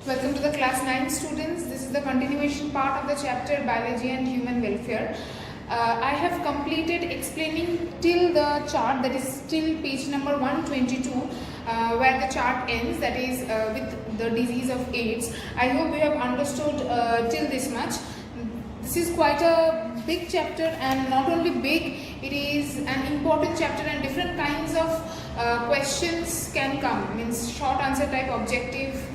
Welcome to the class 9 students. This is the continuation part of the chapter Biology and Human Welfare. I have completed explaining till the chart, that is till page number 122, where the chart ends, that is with the disease of AIDS. I hope you have understood till this much. This is quite a big chapter, and not only big, it is an important chapter, and different kinds of questions can come, means short answer type, objective,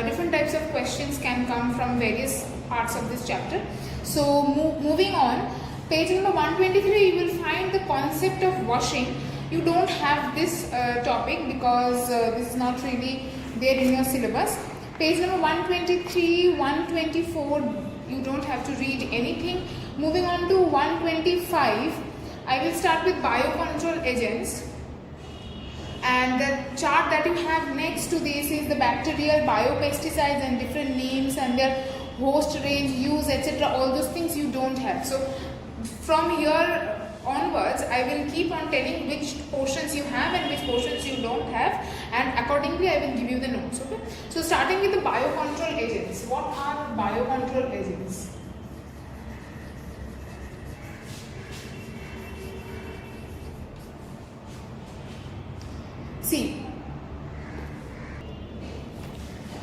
different types of questions can come from various parts of this chapter. So moving on, page number 123, you will find the concept of washing. You don't have this topic because this is not really there in your syllabus. Page number 123, 124, you don't have to read anything. Moving on to 125, I will start with biocontrol agents. And the chart that you have next to this is the bacterial biopesticides and different names and their host range, use, etc. All those things you don't have. So from here onwards, I will keep on telling which portions you have and which portions you don't have, and accordingly I will give you the notes. Okay. So starting with the biocontrol agents. What are biocontrol agents? See,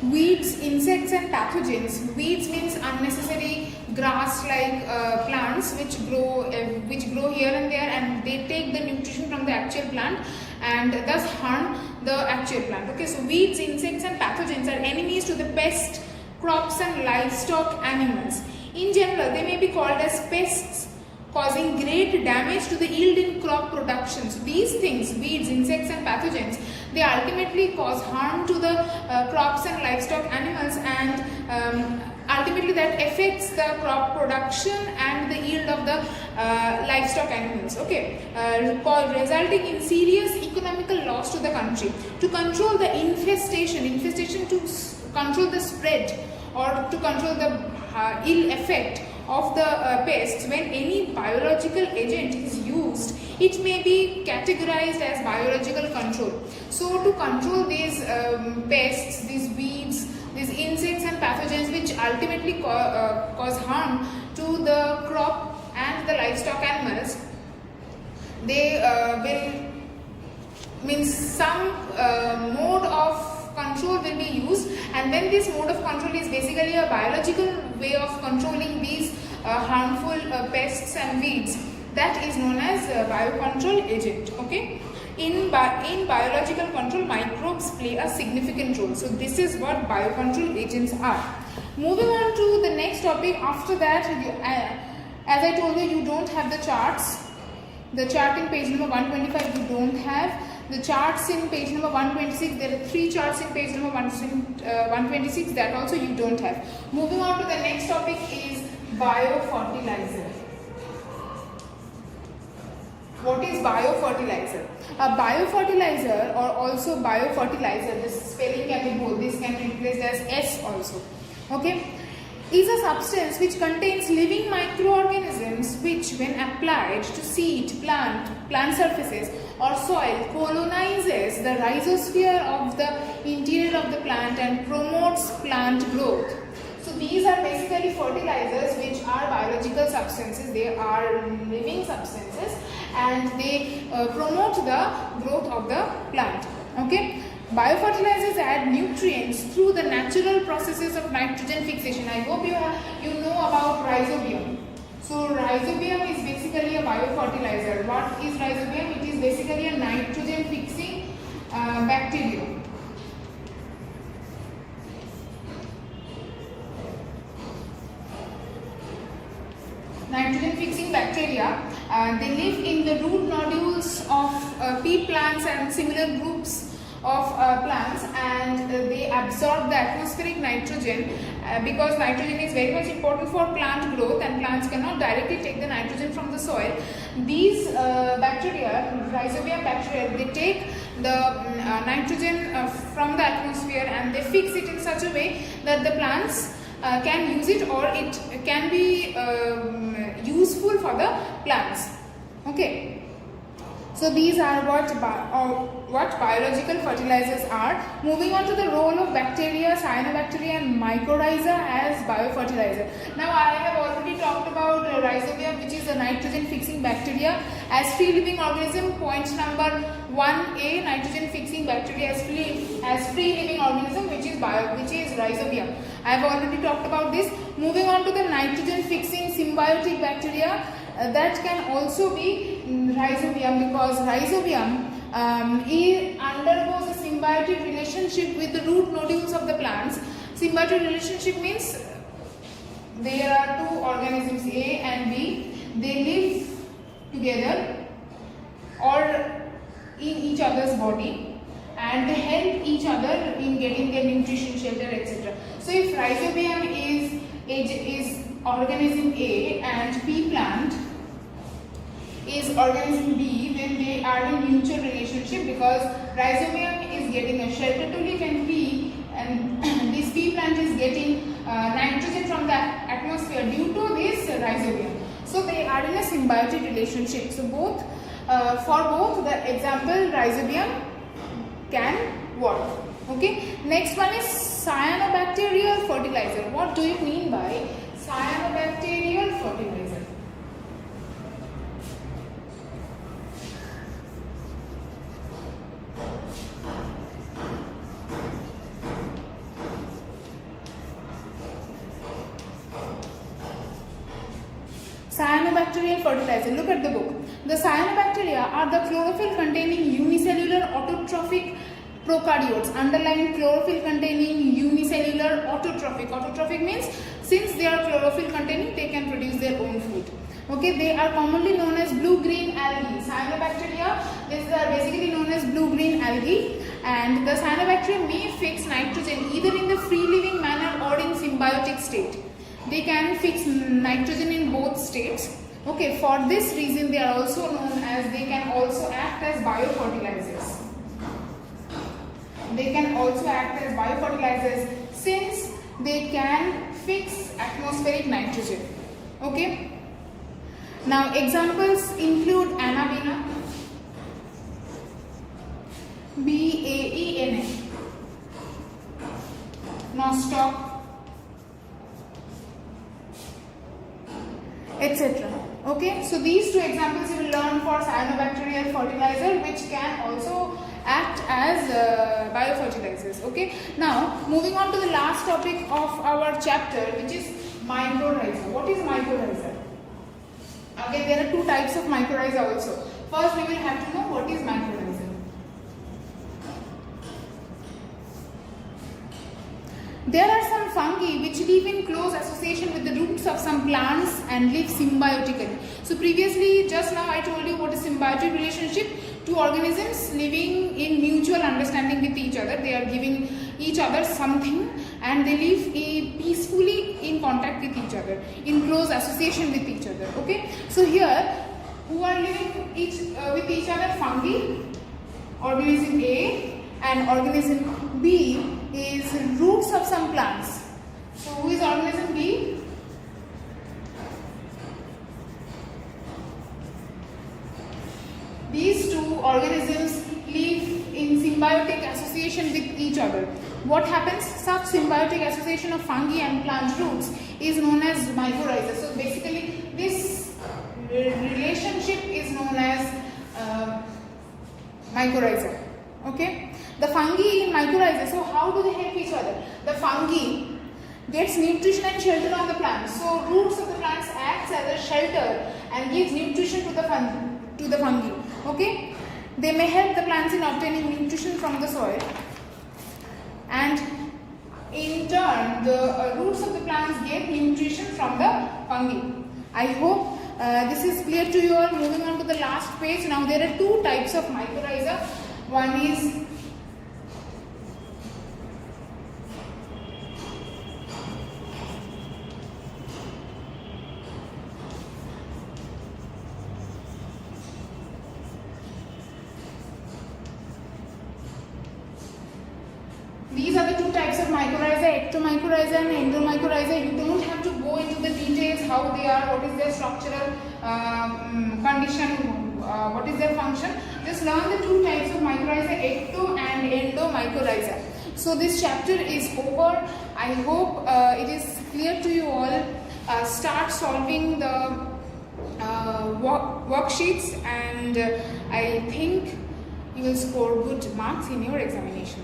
weeds, insects and pathogens. Weeds means unnecessary grass-like plants which grow here and there, and they take the nutrition from the actual plant and thus harm the actual plant. Okay, so weeds, insects and pathogens are enemies to the pest, crops and livestock animals. In general, they may be called as pests, causing great damage to the yield in crop production. So these things, weeds, insects and pathogens, they ultimately cause harm to the crops and livestock animals, and ultimately that affects the crop production and the yield of the livestock animals. Okay, resulting in serious economical loss to the country. To control the infestation to control the spread or to control the ill effect of the pests, when any biological agent is used, it may be categorized as biological control. So to control these pests, these weeds, these insects and pathogens which ultimately cause harm to the crop and the livestock animals, they will means some mode of control will be used, and then this mode of control is basically a biological way of controlling these harmful pests and weeds. That is known as biocontrol agent. Okay, in biological control, microbes play a significant role. So this is what biocontrol agents are. Moving on to the next topic. After that, as I told you, you don't have the charts. The chart in page number 125 you don't have. The charts in page number 126, there are 3 charts in page number 126, that also you don't have. Moving on to the next topic is biofertilizer. What is biofertilizer? A biofertilizer, or also biofertilizer, this spelling can be both, this can be replaced as S also. Okay, is a substance which contains living microorganisms which, when applied to seed, plant surfaces or soil, colonizes the rhizosphere of the interior of the plant and promotes plant growth. So these are basically fertilizers which are biological substances. They are living substances and they promote the growth of the plant. Okay. Biofertilizers add nutrients through the natural processes of nitrogen fixation. I hope you know about rhizobium. So rhizobium is basically a biofertilizer. What is rhizobium? It is basically a nitrogen fixing bacterium. Nitrogen fixing bacteria. They live in the root nodules of pea plants and similar groups of plants, and they absorb the atmospheric nitrogen because nitrogen is very much important for plant growth, and plants cannot directly take the nitrogen from the soil. These bacteria, rhizobium bacteria, they take the nitrogen from the atmosphere and they fix it in such a way that the plants can use it, or it can be useful for the plants. Okay. So these are what biological fertilizers are. Moving on to the role of bacteria, cyanobacteria and mycorrhiza as biofertilizer. Now I have already talked about rhizobium, which is a nitrogen fixing bacteria as free living organism. Point number 1A, nitrogen fixing bacteria as free living organism, which is rhizobium. I have already talked about this. Moving on to the nitrogen fixing symbiotic bacteria, that can also be rhizobium, because rhizobium undergoes a symbiotic relationship with the root nodules of the plants. Symbiotic relationship means there are two organisms A and B. They live together or in each other's body, and they help each other in getting their nutrition, shelter, etc. So if rhizobium is organism A and pea plant is organism B, then they are in mutual relationship, because rhizobium is getting a shelter to live and pea, and this pea plant is getting nitrogen from the atmosphere due to this rhizobium. So they are in a symbiotic relationship. So for both the example rhizobium can work. Okay. Next one is cyanobacterial fertilizer. What do you mean by cyanobacterial fertilizer? Cyanobacterial fertilizer. Look at the book. The cyanobacteria are the chlorophyll containing unicellular autotrophic prokaryotes. Underline chlorophyll containing unicellular autotrophic. Autotrophic means since they are chlorophyll containing, they can produce their own food. Okay, they are commonly known as blue-green algae. Cyanobacteria, these are basically known as blue-green algae, and the cyanobacteria may fix nitrogen either in the free-living manner or in symbiotic state. They can fix nitrogen in both states. Okay, for this reason they are also known as, they can also act as biofertilizers. They can also act as biofertilizers since they can fix atmospheric nitrogen. Okay. Now examples include Anabaena, BAENA, Nostoc, etc. Okay, so these two examples you will learn for cyanobacterial fertilizer, which can also act as biofertilizers. Okay, now moving on to the last topic of our chapter, which is mycorrhiza. What is mycorrhiza? Again, there are two types of mycorrhiza also. First, we will have to know what is mycorrhiza. There are some fungi which live in close association with the roots of some plants and live symbiotically. So previously, just now I told you what is symbiotic relationship. Two organisms living in mutual understanding with each other. They are giving each other something and they live peacefully in contact with each other, in close association with each other. Okay. So here, who are living with each other? Fungi, organism A, and organism B is roots of some plants. So who is organism B? These two organisms live in symbiotic association with each other. What happens? Such symbiotic association of fungi and plant roots is known as mycorrhiza. So basically this relationship is known as mycorrhiza. Okay. The fungi in mycorrhiza, so how do they help each other? The fungi gets nutrition and shelter on the plants. So roots of the plants acts as a shelter and gives nutrition to the fungi. Okay? They may help the plants in obtaining nutrition from the soil, and in turn the roots of the plants get nutrition from the fungi. I hope this is clear to you all. Moving on to the last page. Now there are two types of mycorrhiza. One is these are the two types of mycorrhiza, ectomycorrhiza and endomycorrhiza. You don't have to go into the details how they are, what is their structural condition, what is their function. Just learn the two types of mycorrhiza, ecto and endomycorrhiza. So this chapter is over. I hope it is clear to you all. Start solving the worksheets, and I think you will score good marks in your examination.